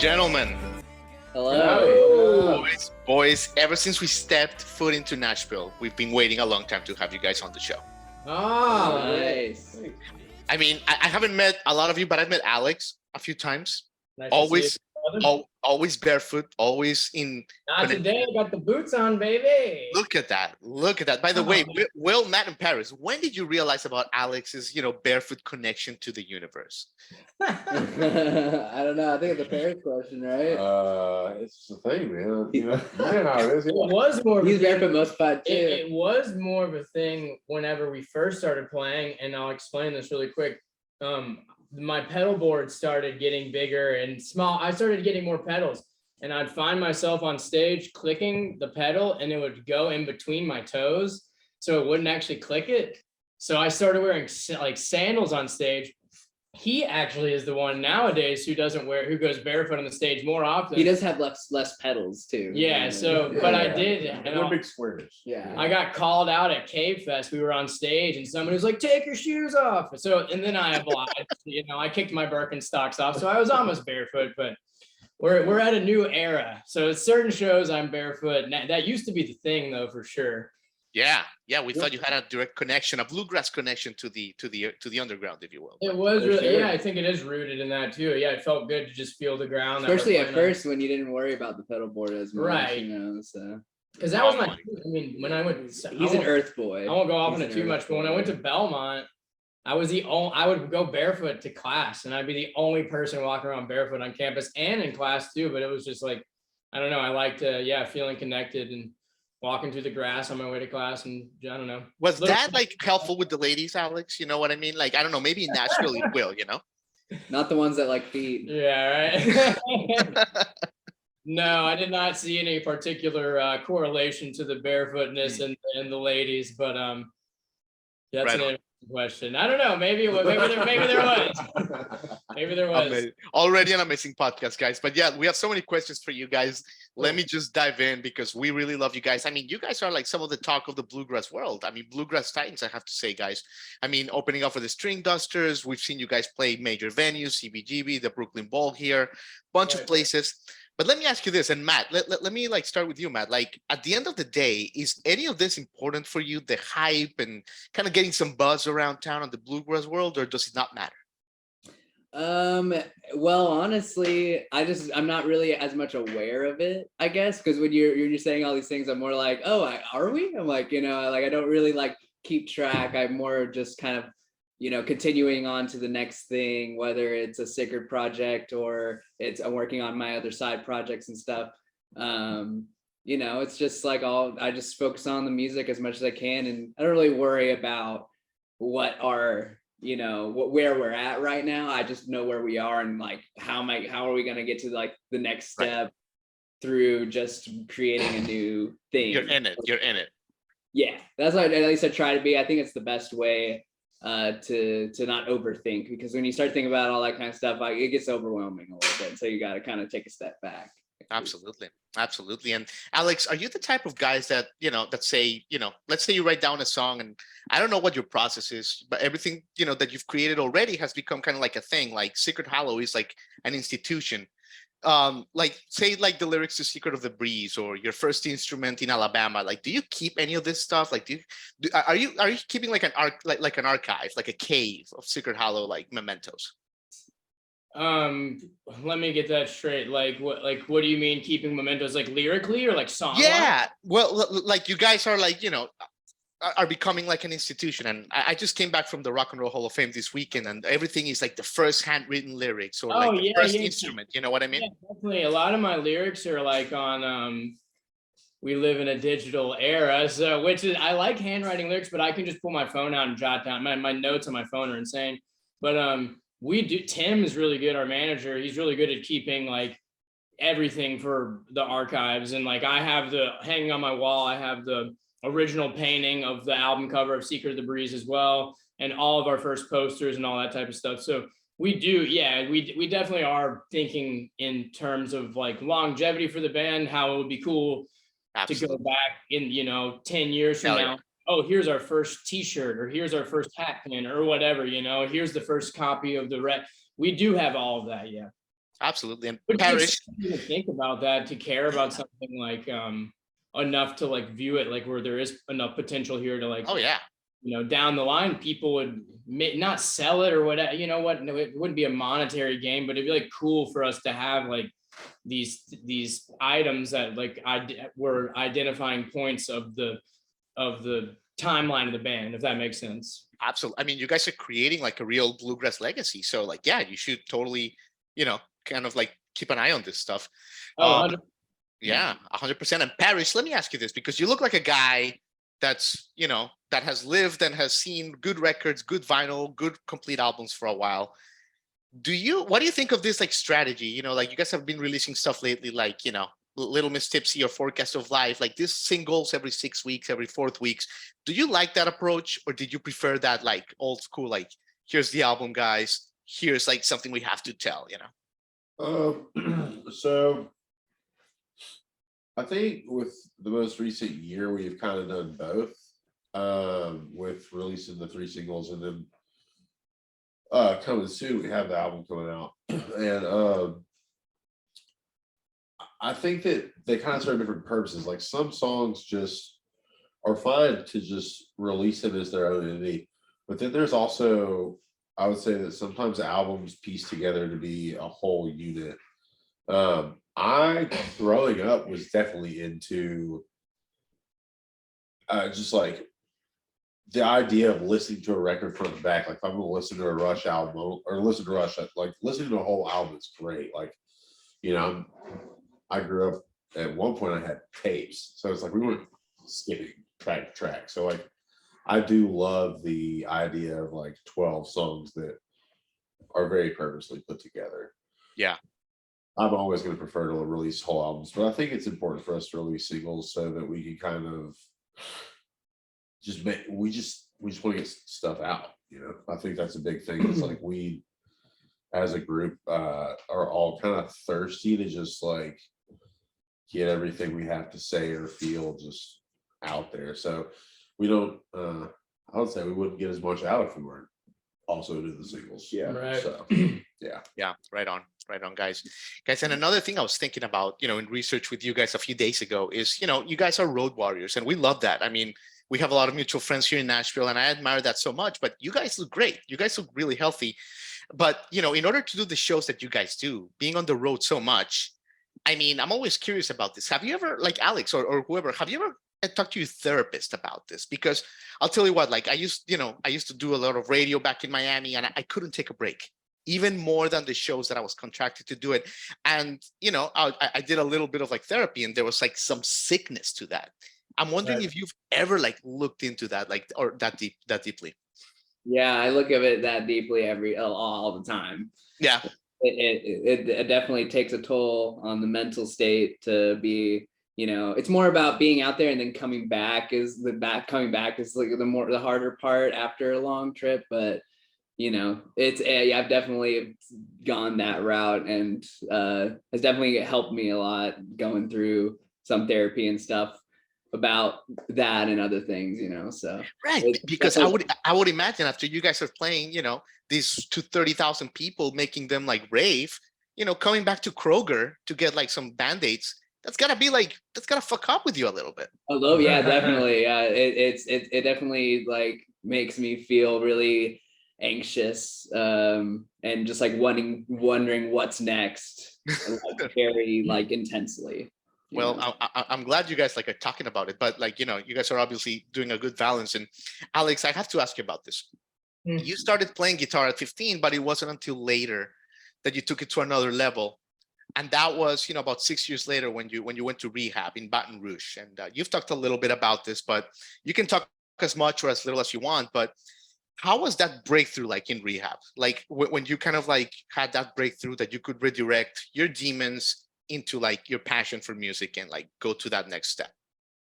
Gentlemen, Hello. boys, ever since we stepped foot into Nashville, we've been waiting a long time to have you guys on the show. Oh, nice. I mean, I haven't met a lot of you, but I've met Alex a few times. Nice Always barefoot, always in. Not today. I got the boots on, baby. Look at that. By the way, Will, Matt, and Paris, when did you realize about Alex's, barefoot connection to the universe? I don't know. I think it's a Paris question, right? It's the thing, man. You know how it is. It was more of He's a thing. barefoot most part too. It was more of a thing whenever we first started playing, and I'll explain this really quick. My pedal board started getting bigger and small. I started getting more pedals, and I'd find myself on stage clicking the pedal, and it would go in between my toes, so it wouldn't actually click it. So I started wearing like sandals on stage. He actually is the one nowadays who goes barefoot on the stage more often. He does have less pedals too. Yeah. So, but I did. They're big squares. Yeah. I got called out at Cave Fest. We were on stage, and somebody was like, "Take your shoes off." So, and then I obliged. I kicked my Birkenstocks off, so I was almost barefoot. But we're at a new era. So, at certain shows, I'm barefoot. That used to be the thing, though, for sure. Yeah. We thought you had a direct connection, a bluegrass connection to the underground, if you will. It was really, sure. yeah. I think it is rooted in that too. Yeah, it felt good to just feel the ground. Especially at first when you didn't worry about the pedal board as much, right? So because that was my. I mean, when I went, he's an Earth boy. I won't go off on it too much, but when I went to Belmont, I would go barefoot to class, and I'd be the only person walking around barefoot on campus and in class too. But it was just like, I don't know. I liked, feeling connected and walking through the grass on my way to class, and I don't know. Was that like helpful with the ladies, Alex? You know what I mean? Like, I don't know, maybe in Nashville it will, Not the ones that like feet. Yeah, right. No, I did not see any particular correlation to the barefootness and the ladies, but that's right an interesting question. I don't know. Maybe there was. Maybe there was. Already an amazing podcast, guys. But yeah, we have so many questions for you guys. Let me just dive in because we really love you guys. I mean, you guys are like some of the talk of the bluegrass world. I mean, Bluegrass Titans, I have to say, guys. I mean, opening up for the String Dusters. We've seen you guys play major venues, CBGB, the Brooklyn Bowl here, bunch of places. But let me ask you this, and Matt, let me start with you, Matt. Like, at the end of the day, is any of this important for you, the hype and kind of getting some buzz around town on the bluegrass world, or does it not matter? Well, honestly, I'm not really as much aware of it, I guess, because when you're saying all these things, I'm more like, oh, are we? I'm like, I don't really keep track. I'm more just kind of, continuing on to the next thing, whether it's a Sicard project or I'm working on my other side projects and stuff. It's just I just focus on the music as much as I can, and I don't really worry about what our where we're at right now. I just know where we are and how are we going to get to the next step through just creating a new thing. You're in it. Yeah, that's what at least I try to be. I think it's the best way to not overthink, because when you start thinking about all that kind of stuff, it gets overwhelming a little bit. So you got to kind of take a step back. Absolutely. And Alex, are you the type of guys that, that say, let's say you write down a song, and I don't know what your process is, but everything, that you've created already has become kind of like a thing. Like Sicard Hollow is like an institution. Say the lyrics to Secret of the Breeze or your first instrument in Alabama. Like, do you keep any of this stuff? Like, are you keeping like an archive, like a cave of Sicard Hollow, like mementos? Let me get that straight. What do you mean keeping mementos, like lyrically or like song? Yeah, well, like you guys are are becoming like an institution, and I just came back from the Rock and Roll Hall of Fame this weekend, and everything is like the first handwritten lyrics or the first instrument. You know what I mean? Yeah, definitely. A lot of my lyrics are on we live in a digital era, so I like handwriting lyrics, but I can just pull my phone out and jot down. My notes on my phone are insane, but Tim is really good, our manager. He's really good at keeping everything for the archives, and I have hanging on my wall, I have the original painting of the album cover of Secret of the Breeze as well, and all of our first posters and all that type of stuff. So we definitely are thinking in terms of longevity for the band, how it would be cool to go back in 10 years from now. Oh, here's our first t-shirt, or here's our first hat pin, or whatever, here's the first copy of the we do have all of that. Yeah. Absolutely. And What Parrish, you to think about that, to care about something like enough to like view it like where there is enough potential here to like, oh yeah, down the line, people would not sell it or whatever, what, no, it wouldn't be a monetary gain, but it'd be like cool for us to have like these items that like were identifying points of the timeline of the band, if that makes sense. absolutely. I mean, you guys are creating like a real bluegrass legacy. So like, yeah, you should totally, kind of like keep an eye on this stuff. Oh, Yeah, 100%. And Parrish, let me ask you this, because you look like a guy that's, that has lived and has seen good records, good vinyl, good complete albums for a while. What do you think of this like strategy? Like you guys have been releasing stuff lately, like, Little Miss Tipsy or Forecast of Life, like these singles every 6 weeks, every 4th weeks. Do you like that approach, or did you prefer that like old school, like here's the album, guys, here's like something we have to tell, So I think with the most recent year, we've kind of done both, with releasing the 3 singles, and then coming soon we have the album coming out. And I think that they kind of serve different purposes. Like some songs just are fine to just release them as their own entity, but then there's also, I would say that sometimes albums piece together to be a whole unit. I, growing up, was definitely into just like the idea of listening to a record front and back. Like if I'm going to listen to a Rush album or listen to Rush, like listening to a whole album is great. Like, I grew up, at one point I had tapes, so it's like we weren't skipping track to track. So like I do love the idea of like 12 songs that are very purposely put together. Yeah. I'm always going to prefer to release whole albums, but I think it's important for us to release singles so that we can kind of we just want to get stuff out. I think that's a big thing. It's like we, as a group, are all kind of thirsty to just like get everything we have to say or feel just out there. So we don't. I would say we wouldn't get as much out if we weren't also do the singles. Yeah. Right. So yeah. Yeah, right on, guys. And another thing I was thinking about, in research with you guys a few days ago is, you guys are road warriors, and we love that. I mean, we have a lot of mutual friends here in Nashville, and I admire that so much. But you guys look great. You guys look really healthy. But in order to do the shows that you guys do, being on the road so much, I mean, I'm always curious about this. Have you ever, like Alex or whoever, have you ever talked to your therapist about this? Because I'll tell you what, like I used to do a lot of radio back in Miami, and I couldn't take a break, even more than the shows that I was contracted to do it. And, I did a little bit of like therapy, and there was like some sickness to that. I'm wondering if you've ever like looked into that, like, or that deeply. Yeah, I look at it that deeply all the time. Yeah. It definitely takes a toll on the mental state to be, it's more about being out there, and then coming back is like the harder part after a long trip. But it's I've definitely gone that route, and has definitely helped me a lot going through some therapy and stuff about that and other things, so right, because I would imagine after you guys are playing, these to 30,000 people, making them like rave, coming back to Kroger to get like some band-aids, that's gotta fuck up with you a little bit. Although, yeah, definitely. It definitely like makes me feel really anxious, and just like wondering what's next, like, very like intensely. Well, I'm glad you guys like are talking about it, but like, you guys are obviously doing a good balance. And Alex, I have to ask you about this. You started playing guitar at 15, but it wasn't until later that you took it to another level. And that was, about 6 years later when you went to rehab in Baton Rouge. And you've talked a little bit about this, but you can talk as much or as little as you want. But how was that breakthrough like in rehab? Like when you kind of like had that breakthrough that you could redirect your demons into like your passion for music and like go to that next step?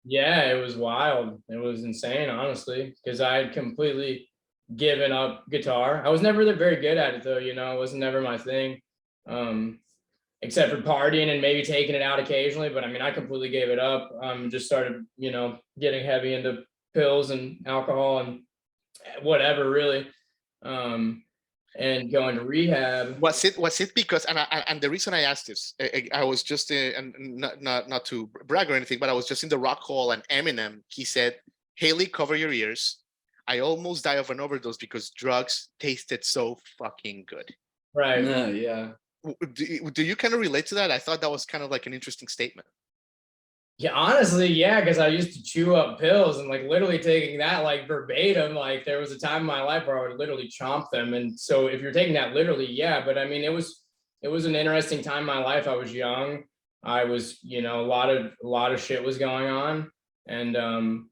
Yeah, it was wild. It was insane, honestly, because I had completely given up guitar. I was never very good at it though, it was never my thing, except for partying and maybe taking it out occasionally. But I mean, I completely gave it up. Just started, getting heavy into pills and alcohol and whatever, really. and going to rehab. Was it because, and the reason I asked this, I was just and not to brag or anything, but I was just in the Rock Hall, and Eminem, he said, "Haley, cover your ears. I almost died of an overdose because drugs tasted so fucking good." Right. Yeah. Do you kind of relate to that? I thought that was kind of like an interesting statement. Yeah, honestly, yeah, because I used to chew up pills and like literally taking that like verbatim. Like there was a time in my life where I would literally chomp them. And so if you're taking that literally, yeah, but I mean it was an interesting time in my life. I was young. I was, you know, a lot of shit was going on. And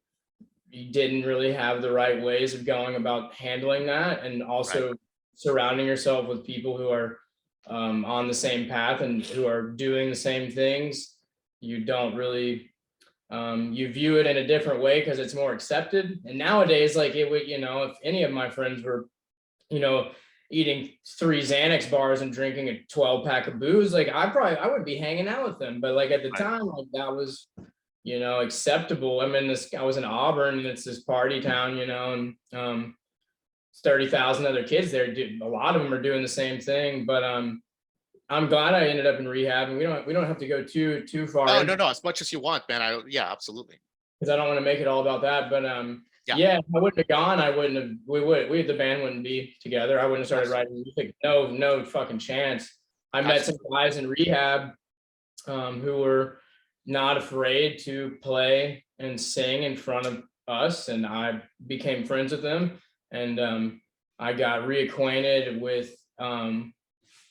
you didn't really have the right ways of going about handling that. And also surrounding yourself with people who are on the same path and who are doing the same things. You don't really you view it in a different way because it's more accepted. And nowadays, like it would, you know, if any of my friends were, you know, eating 3 Xanax bars and drinking a 12-pack of booze, like I would be hanging out with them. But like at the time, like that was, you know, acceptable. I was in Auburn, and it's this party town, you know, and 30,000 other kids there. A lot of them are doing the same thing. But I'm glad I ended up in rehab, and we don't have to go too far. Oh, no, as much as you want, man. Yeah, absolutely. Because I don't want to make it all about that. But yeah, if I wouldn't have gone, the band wouldn't be together. I wouldn't have started writing music. No fucking chance. I met some guys in rehab who were not afraid to play and sing in front of us, and I became friends with them, and I got reacquainted with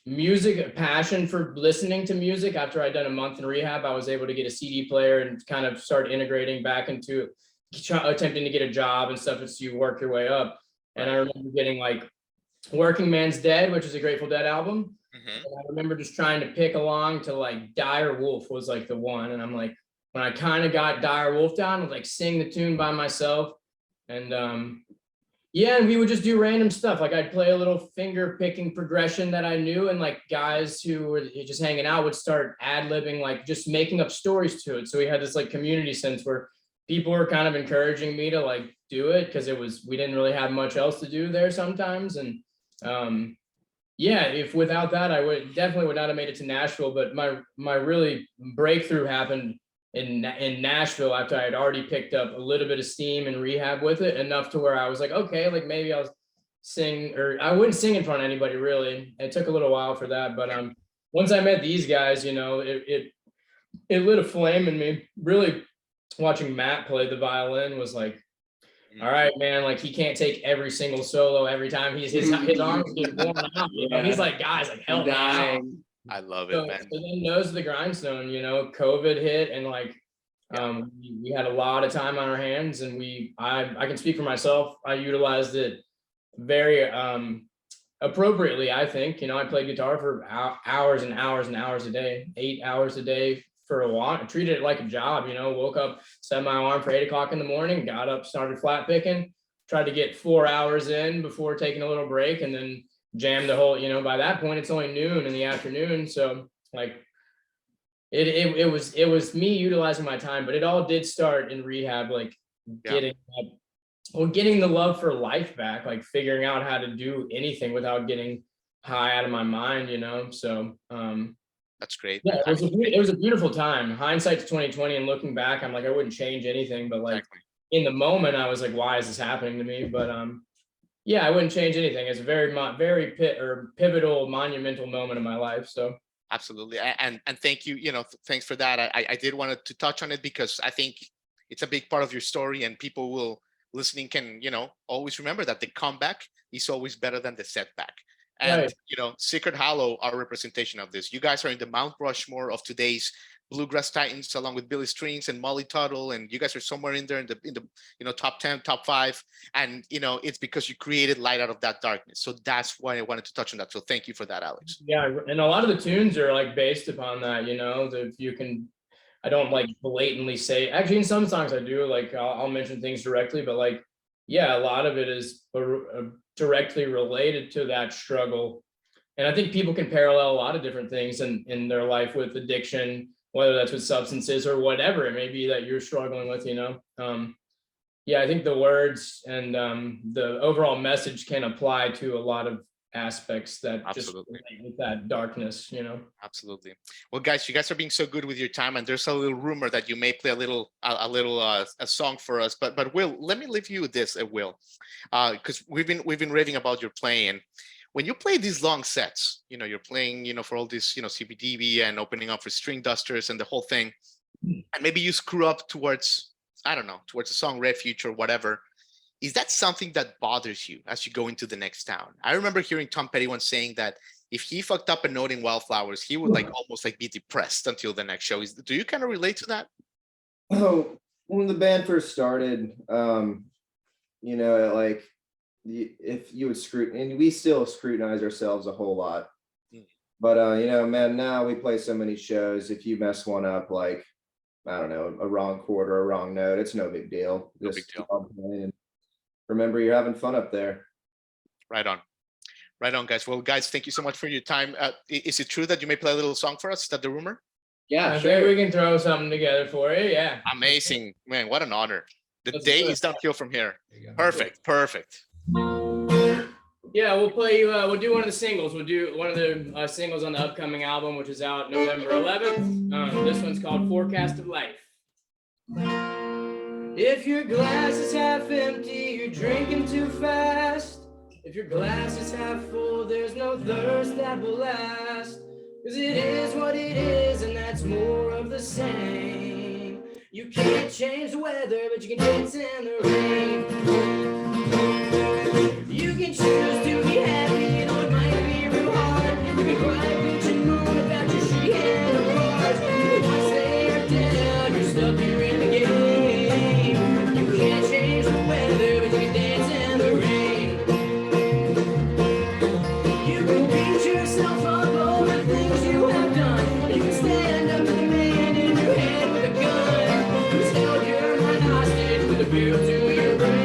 music, a passion for listening to music. After I'd done a month in rehab, I was able to get a CD player and kind of start integrating back into attempting to get a job and stuff as you work your way up. And I remember getting like Working Man's Dead, which is a Grateful Dead album. And I remember just trying to pick along to like Dire Wolf was like the one. And I'm like, when I kind of got Dire Wolf down, I was like sing the tune by myself. And yeah, and we would just do random stuff. Like I'd play a little finger picking progression that I knew, and like guys who were just hanging out would start ad-libbing, like just making up stories to it. So we had this like community sense where people were kind of encouraging me to like do it because we didn't really have much else to do there sometimes. And yeah, if without that, I definitely would not have made it to Nashville. But my really breakthrough happened in Nashville after I had already picked up a little bit of steam and rehab with it, enough to where I was like, okay, like maybe I'll sing, or I wouldn't sing in front of anybody really. It took a little while for that, but once I met these guys, you know, it lit a flame in me. Really, watching Matt play the violin was like, all right, man, like he can't take every single solo every time. His arms get worn out. You know? He's like, guys, like help me out. I love it, man. So then nose to the grindstone, you know, COVID hit, and like we had a lot of time on our hands, and I can speak for myself. I utilized it very appropriately, I think. You know, I played guitar for hours and hours and hours a day, 8 hours a day for a while. I treated it like a job, you know, woke up, set my alarm for 8 o'clock in the morning, got up, started flat picking, tried to get 4 hours in before taking a little break, and then jammed the whole, you know, by that point it's only noon in the afternoon. So like it was me utilizing my time, but it all did start in rehab, like getting the love for life back, like figuring out how to do anything without getting high out of my mind, you know. So that's great. Yeah, it was a beautiful time. Hindsight's 2020, and looking back, I'm like, I wouldn't change anything, but like in the moment I was like, why is this happening to me? But yeah, I wouldn't change anything. It's a very pivotal, monumental moment in my life. So absolutely, and thank you. You know, thanks for that. I did want to touch on it because I think it's a big part of your story, and people will listening can, you know, always remember that the comeback is always better than the setback. And you know, Sicard Hollow are a representation of this. You guys are in the Mount Rushmore of today's bluegrass titans, along with Billy Strings and Molly Tuttle, and you guys are somewhere in there in the you know, top 10, top 5, and you know, it's because you created light out of that darkness. So that's why I wanted to touch on that. So thank you for that, Alex. Yeah, and a lot of the tunes are like based upon that, you know. If you can, I don't like blatantly say, actually in some songs I do, like I'll mention things directly, but like yeah, a lot of it is directly related to that struggle. And I think people can parallel a lot of different things in their life with addiction, whether that's with substances or whatever it may be that you're struggling with, you know. Yeah, I think the words and the overall message can apply to a lot of aspects that just Absolutely. relate with that darkness, you know. Absolutely. Well, guys, you guys are being so good with your time, and there's a little rumor that you may play a song for us. But Will, let me leave you with this, Will, because we've been raving about your playing. When you play these long sets, you're playing, for all this, CBDB and opening up for string dusters and the whole thing, and maybe you screw up towards, I don't know, towards the song Refuge or whatever. Is that something that bothers you as you go into the next town? I remember hearing Tom Petty once saying that if he fucked up a note in Wildflowers, he would like almost like be depressed until the next show. Do you kind of relate to that? Oh, when the band first started, like if you would scrutinize, and we still scrutinize ourselves a whole lot. But man, now we play so many shows. If you mess one up, like I don't know, a wrong chord or a wrong note, it's no big deal. No Just big deal. keep on playing and remember, you're having fun up there. Right on. Right on, guys. Well, guys, thank you so much for your time. Is it true that you may play a little song for us? Is that the rumor? Yeah, I sure. think we can throw something together for you. Yeah. Amazing. Man, what an honor. The Let's day do it. is downhill from here. Perfect. Perfect. Yeah, we'll play you. We'll do one of the singles. We'll do one of the singles on the upcoming album, which is out November 11th. This one's called Forecast of Life. If your glass is half empty, you're drinking too fast. If your glass is half full, there's no thirst that will last. 'Cause it is what it is, and that's more of the same. You can't change the weather, but you can dance in the rain. You can choose to be happy, though it might be real hard. You can cry, bitch, and moan about your shitty handlebars. But once they are down, you're stuck here in the game. You can't change the weather, but you can dance in the rain. You can beat yourself up over things you have done. You can stand up to the man in your head with a gun who's held your mind hostage with a bill to your brain.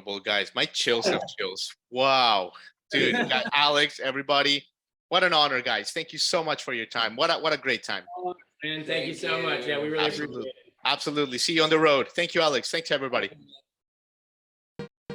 unbelievable, guys. My chills have chills. Wow, dude, you got Alex, everybody. What an honor, guys. Thank you so much for your time. What a great time. Man, thank you so much. Yeah, we really appreciate Absolutely. it. Absolutely. See you on the road. Thank you, Alex. Thanks, everybody.